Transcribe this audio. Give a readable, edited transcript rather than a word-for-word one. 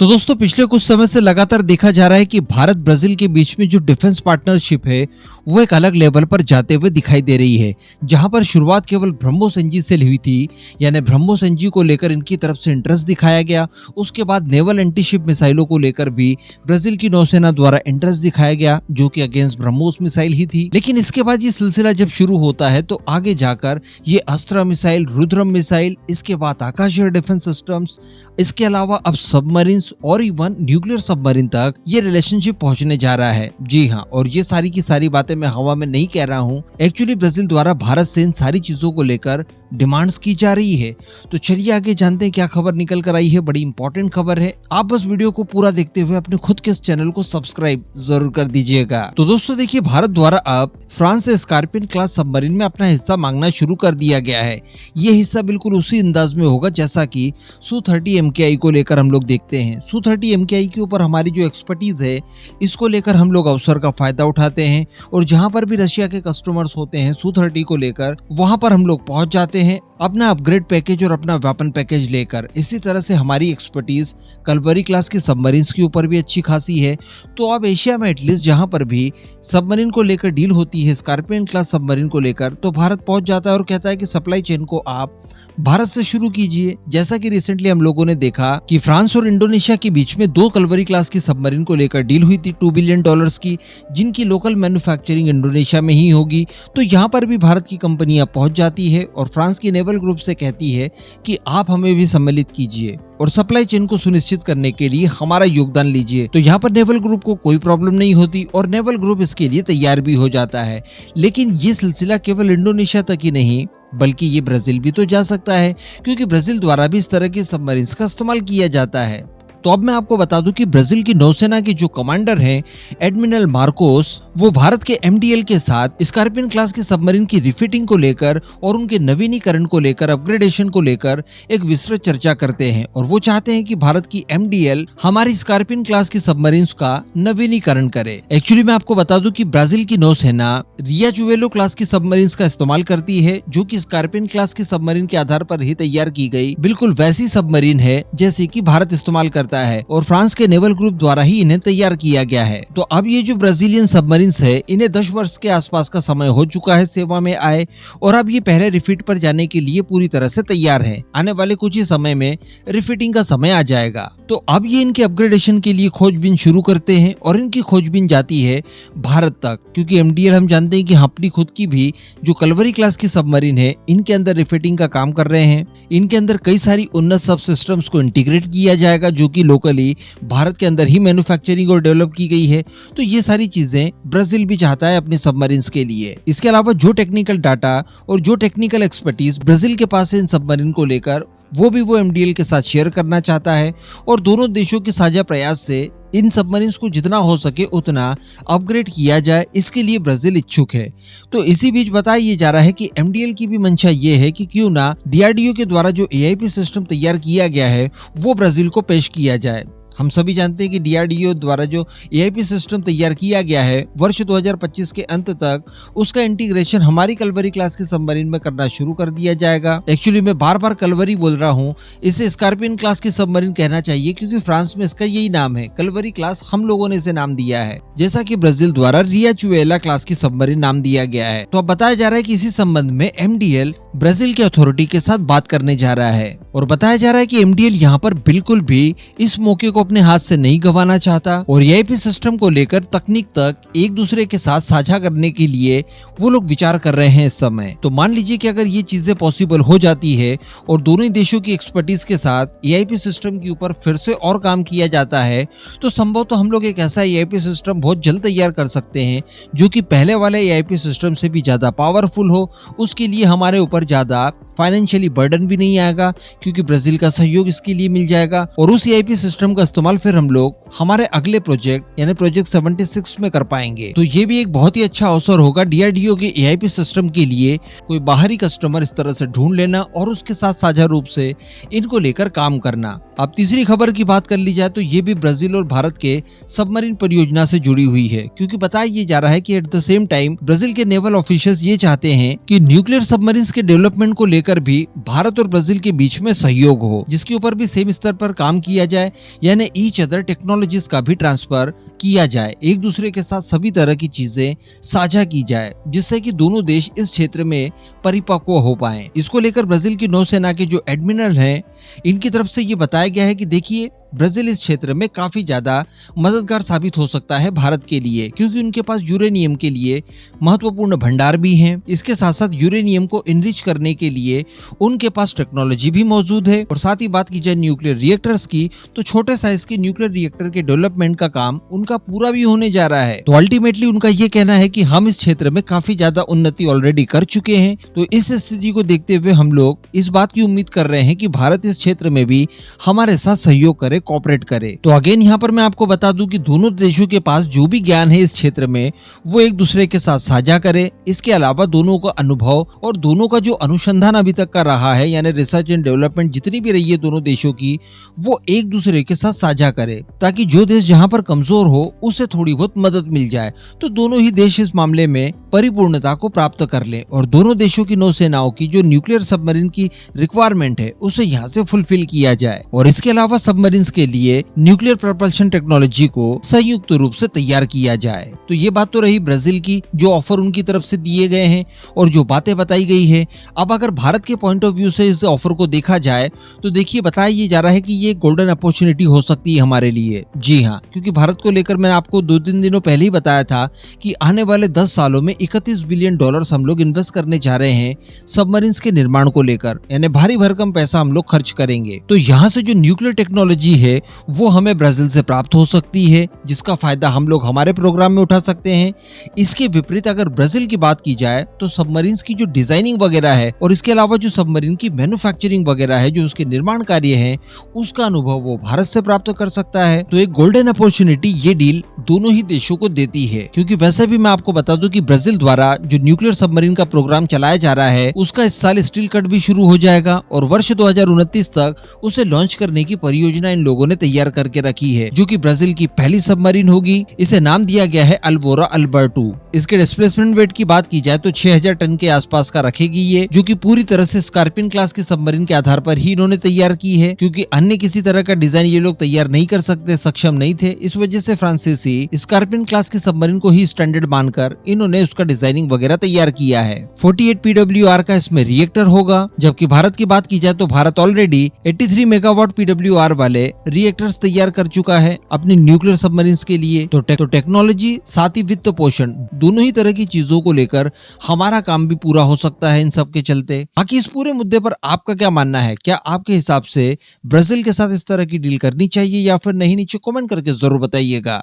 तो दोस्तों पिछले कुछ समय से लगातार देखा जा रहा है कि भारत ब्राजील के बीच में जो डिफेंस पार्टनरशिप है वो एक अलग लेवल पर जाते हुए दिखाई दे रही है। जहां पर शुरुआत केवल ब्रह्मोस एनजी से हुई थी, यानी ब्रह्मोस एनजी को लेकर इनकी तरफ से इंटरेस्ट दिखाया गया। उसके बाद नेवल एंटीशिप मिसाइलों को लेकर भी ब्राजील की नौसेना द्वारा इंटरेस्ट दिखाया गया, जो कि अगेंस्ट ब्रह्मोस मिसाइल ही थी। लेकिन इसके बाद ये सिलसिला जब शुरू होता है तो आगे जाकर ये अस्त्र मिसाइल, रुद्रम मिसाइल, इसके बाद आकाशीय डिफेंस सिस्टम्स, इसके अलावा अब सबमरीन और इवन न्यूक्लियर सबमरीन तक ये रिलेशनशिप पहुंचने जा रहा है। जी हाँ, और ये सारी की सारी बातें मैं हवा में नहीं कह रहा हूँ। एक्चुअली ब्राजील द्वारा भारत से इन सारी चीजों को लेकर डिमांड्स की जा रही है। तो चलिए आगे जानते हैं क्या खबर निकल कर आई है। बड़ी इंपॉर्टेंट खबर है। आप बस वीडियो को पूरा देखते हुए अपने खुद के इस चैनल को सब्सक्राइब जरूर कर दीजिएगा। तो दोस्तों देखिए, भारत द्वारा अब फ्रांस से स्कॉर्पियन क्लास सबमरीन में अपना हिस्सा मांगना शुरू कर दिया गया है। ये हिस्सा बिल्कुल उसी अंदाज में होगा जैसा कि Su-30 MKI को लेकर हम लोग देखते हैं। Su-30 MKI के ऊपर हमारी जो एक्सपर्टीज है, इसको लेकर हम लोग अवसर का फायदा उठाते हैं और जहां पर भी रशिया के कस्टमर्स होते हैं Su-30 को लेकर, वहां पर हम लोग पहुंच जाते हैं अपना अपग्रेड पैकेज और अपना वेपन पैकेज लेकर। इसी तरह से हमारी एक्सपर्टीज कलवरी क्लास के सबमरीन्स के ऊपर भी अच्छी खासी है। तो अब एशिया में एटलीस्ट जहां पर भी सबमरीन को लेकर डील होती है, स्कॉर्पियन क्लास सबमरीन को लेकर, तो भारत पहुंच जाता है और कहता है कि सप्लाई चेन को आप भारत से शुरू कीजिए। जैसा कि रिसेंटली हम लोगों ने देखा कि फ्रांस और इंडोनेशिया के बीच में 2 कलवरी क्लास की सबमरीन को लेकर डील हुई थी $2 बिलियन की, जिनकी लोकल मैन्युफैक्चरिंग इंडोनेशिया में ही होगी। तो यहाँ पर भी भारत की कंपनियां पहुंच जाती है और फ्रांस की नेवल ग्रुप से कहती है कि आप हमें भी सम्मिलित कीजिए और सप्लाई चेन को सुनिश्चित करने के लिए हमारा योगदान लीजिए। तो यहाँ पर नेवल ग्रुप को कोई प्रॉब्लम नहीं होती और नेवल ग्रुप इसके लिए तैयार भी हो जाता है। लेकिन ये सिलसिला केवल इंडोनेशिया तक ही नहीं, बल्कि ये ब्राजील भी तो जा सकता है, क्योंकि ब्राजील द्वारा भी इस तरह के सबमरीन्स का इस्तेमाल किया जाता है। तो अब मैं आपको बता दूं कि ब्राजील की नौसेना के जो कमांडर हैं, एडमिरल मार्कोस, वो भारत के MDL के साथ स्कॉर्पियन क्लास की सबमरीन की रिफिटिंग को लेकर और उनके नवीनीकरण को लेकर, अपग्रेडेशन को लेकर एक विस्तृत चर्चा करते हैं और वो चाहते हैं कि भारत की MDL हमारी स्कॉर्पियन क्लास की सबमरीन्स का नवीनीकरण करे। एक्चुअली मैं आपको बता दूं कि ब्राजील की नौसेना रियाचुवेलो क्लास की सबमरीन्स का इस्तेमाल करती है, जो कि स्कॉर्पियन क्लास की सबमरीन के आधार पर ही तैयार की गई बिल्कुल वैसी सबमरीन है जैसे कि भारत इस्तेमाल करता है और फ्रांस के नेवल ग्रुप द्वारा ही इन्हें तैयार किया गया है। तो अब ये जो ब्राजीलियन सबमरीन्स है, इन्हें 10 वर्ष के आसपास का समय हो चुका है सेवा में आए और अब ये पहले रिफिट पर जाने के लिए पूरी तरह से तैयार है। आने वाले कुछ ही समय में रिफिटिंग का समय आ जाएगा। तो अब ये इनके अपग्रेडेशन के लिए खोजबीन शुरू करते हैं और इनकी खोजबीन जाती है भारत तक, क्योंकि MDL हम जानते हैं कि अपनी खुद की भी जो कलवरी क्लास की सबमरीन है, इनके अंदर रिफिटिंग का काम कर रहे हैं। इनके अंदर कई सारी उन्नत सब सिस्टम्स को इंटीग्रेट किया जाएगा, जो कि लोकली भारत के अंदर ही मैन्युफैक्चरिंग और डेवलप की गई है। तो ये सारी चीजें ब्राजील भी चाहता है अपने सबमरीन्स के लिए। इसके अलावा जो टेक्निकल डाटा और जो टेक्निकल एक्सपर्टीज ब्राजील के पास है इन सबमरीन को लेकर, वो MDL के साथ शेयर करना चाहता है और दोनों देशों के साझा प्रयास से इन सबमरीन्स को जितना हो सके उतना अपग्रेड किया जाए, इसके लिए ब्राजील इच्छुक है। तो इसी बीच बताया ये जा रहा है कि MDL की भी मंशा ये है कि क्यों ना DRDO के द्वारा जो AIP सिस्टम तैयार किया गया है वो ब्राजील को पेश किया जाए। हम सभी जानते हैं कि DRDO द्वारा जो AIP सिस्टम तैयार किया गया है, वर्ष 2025 के अंत तक उसका इंटीग्रेशन हमारी कलवरी क्लास के सबमरीन में करना शुरू कर दिया जाएगा। एक्चुअली मैं बार बार कलवरी बोल रहा हूँ, इसे स्कॉर्पियन क्लास की सबमरीन कहना चाहिए, क्योंकि फ्रांस में इसका यही नाम है। कलवरी क्लास हम लोगों ने इसे नाम दिया है, जैसा कि ब्राजील द्वारा रियाचुएला क्लास की सबमरीन नाम दिया गया है। तो अब बताया जा रहा है कि इसी संबंध में MDL ब्राजील के अथॉरिटी के साथ बात करने जा रहा है और बताया जा रहा है कि MDL यहाँ पर बिल्कुल भी इस मौके को अपने हाथ से नहीं गंवाना चाहता और AIP सिस्टम को लेकर तकनीक तक एक दूसरे के साथ साझा करने के लिए वो लोग विचार कर रहे हैं इस समय। तो मान लीजिए कि अगर ये चीजें पॉसिबल हो जाती है और दोनों ही देशों की एक्सपर्टीज के साथ AIP सिस्टम के ऊपर फिर से और काम किया जाता है, तो संभव तो हम लोग एक ऐसा AIP सिस्टम बहुत जल्द तैयार कर सकते हैं जो कि पहले वाले AIP सिस्टम से भी ज्यादा पावरफुल हो। उसके लिए हमारे ऊपर ज्यादा फाइनेंशियली बर्डन भी नहीं आएगा, क्योंकि ब्राजील का सहयोग इसके लिए मिल जाएगा और उस AIP सिस्टम का इस्तेमाल फिर हम लोग हमारे अगले प्रोजेक्ट यानी प्रोजेक्ट 76 में कर पाएंगे। तो ये भी एक बहुत ही अच्छा अवसर होगा DRDO के AIP सिस्टम के लिए कोई बाहरी कस्टमर इस तरह से ढूंढ लेना और उसके साथ साझा रूप से इनको लेकर काम करना। अब तीसरी खबर की बात कर ली जाए तो ये भी ब्राजील और भारत के सबमरीन परियोजना से जुड़ी हुई है, क्योंकि बताया ये जा रहा है कि at the same time Brazil के नेवल ऑफिशियल्स ये चाहते हैं कि न्यूक्लियर सबमरीन्स के डेवलपमेंट को लेकर लेकर भी भारत और ब्राजील के बीच में सहयोग हो, जिसके ऊपर भी सेम स्तर पर काम किया जाए, यानी ईच अदर टेक्नोलॉजीज का भी ट्रांसफर किया जाए, एक दूसरे के साथ सभी तरह की चीजें साझा की जाए, जिससे कि दोनों देश इस क्षेत्र में परिपक्व हो पाए। इसको लेकर ब्राजील की नौसेना के जो एडमिरल हैं, इनकी तरफ से ये बताया गया है कि देखिए, ब्राजील इस क्षेत्र में काफी ज्यादा मददगार साबित हो सकता है भारत के लिए, क्योंकि उनके पास यूरेनियम के लिए महत्वपूर्ण भंडार भी हैं। इसके साथ साथ यूरेनियम को इनरिच करने के लिए उनके पास टेक्नोलॉजी भी मौजूद है। और साथ ही बात की जाए न्यूक्लियर रिएक्टर्स की, तो छोटे साइज के न्यूक्लियर रिएक्टर के डेवलपमेंट का काम उनका पूरा भी होने जा रहा है। तो अल्टीमेटली उनका ये कहना है कि हम इस क्षेत्र में काफी ज्यादा उन्नति ऑलरेडी कर चुके हैं। तो इस स्थिति को देखते हुए हम लोग इस बात की उम्मीद कर रहे हैं कि भारत इस क्षेत्र में भी हमारे साथ सहयोग करे, कोऑपरेट करे। तो अगेन यहाँ पर मैं आपको बता दूं कि दोनों देशों के पास जो भी ज्ञान है इस क्षेत्र में, वो एक दूसरे के साथ साझा करे। इसके अलावा दोनों का अनुभव और दोनों का जो अनुसंधान अभी तक का रहा है, यानी रिसर्च एंड डेवलपमेंट जितनी भी रही है दोनों देशों की, वो एक दूसरे के साथ साझा करे, ताकि जो देश जहाँ पर कमजोर हो उसे थोड़ी बहुत मदद मिल जाए। तो दोनों ही देश इस मामले में परिपूर्णता को प्राप्त कर लें और दोनों देशों की नौसेनाओं की जो न्यूक्लियर सबमरीन की रिक्वायरमेंट है उसे यहाँ से फुलफिल किया जाए। और इसके अलावा सबमरीन्स के लिए न्यूक्लियर प्रोपल्शन टेक्नोलॉजी को संयुक्त रूप से तैयार किया जाए। तो ये बात तो रही ब्राजील की, जो ऑफर उनकी तरफ से दिए गए हैं और जो बातें बताई गई है। अब अगर भारत के पॉइंट ऑफ व्यू से इस ऑफर को देखा जाए, तो देखिए बताया ये जा रहा है कि ये गोल्डन अपॉर्चुनिटी हो सकती है हमारे लिए। जी हाँ, क्योंकि भारत को लेकर मैंने आपको 2-3 दिनों पहले ही बताया था कि आने वाले 10 सालों में $31 बिलियन हम लोग इन्वेस्ट करने जा रहे हैं सबमरीन्स के निर्माण को लेकर, यानी भारी भरकम पैसा हम लोग खर्च करेंगे। तो यहाँ से जो न्यूक्लियर टेक्नोलॉजी है वो हमें ब्राजील से प्राप्त हो सकती है, जिसका फायदा हम लोग हमारे प्रोग्राम में उठा सकते हैं। इसके विपरीत अगर ब्राजील की बात की जाए, तो सबमरीन्स की जो डिजाइनिंग वगैरह है और इसके अलावा जो सबमरीन की मैन्युफैक्चरिंग वगैरह है, जो उसके निर्माण कार्य है, उसका अनुभव वो भारत से प्राप्त कर सकता है। तो एक गोल्डन अपॉर्चुनिटी ये डील दोनों ही देशों को देती है, क्योंकि वैसे भी मैं आपको बता दूं कि ब्राजील द्वारा जो न्यूक्लियर सबमरीन का प्रोग्राम चलाया जा रहा है, उसका इस साल स्टील कट भी शुरू हो जाएगा और वर्ष 2029 तक उसे लॉन्च करने की परियोजना इन लोगों ने तैयार करके रखी है, जो कि ब्राजील की पहली सबमरीन होगी। इसे नाम दिया गया है अल्वोरा अल्बर्टो। इसके डिस्प्लेसमेंट वेट की बात की जाए तो 6000 टन के आसपास का रखेगी ये, जो कि पूरी तरह से स्कॉर्पियन क्लास की सबमरीन के आधार पर ही इन्होंने तैयार की है, क्योंकि अन्य किसी तरह का डिजाइन ये लोग तैयार नहीं कर सकते, सक्षम नहीं थे। इस वजह से फ्रांसीसी स्कॉर्पियन क्लास की सबमरीन को ही स्टैंडर्ड मानकर इन्होंने उसका डिजाइनिंग वगैरह तैयार किया है। 48 PWR का इसमें रिएक्टर होगा, जबकि भारत की बात की जाए तो भारत ऑलरेडी 83 मेगावाट PWR वाले रिएक्टर्स तैयार कर चुका है अपनी न्यूक्लियर सबमरीन्स के लिए। तो टेक्नोलॉजी साथ ही वित्त पोषण दोनों ही तरह की चीजों को लेकर हमारा काम भी पूरा हो सकता है इन सब के चलते। बाकी इस पूरे मुद्दे पर आपका क्या मानना है? क्या आपके हिसाब से ब्राजील के साथ इस तरह की डील करनी चाहिए या फिर नहीं? नीचे कमेंट करके जरूर बताइएगा।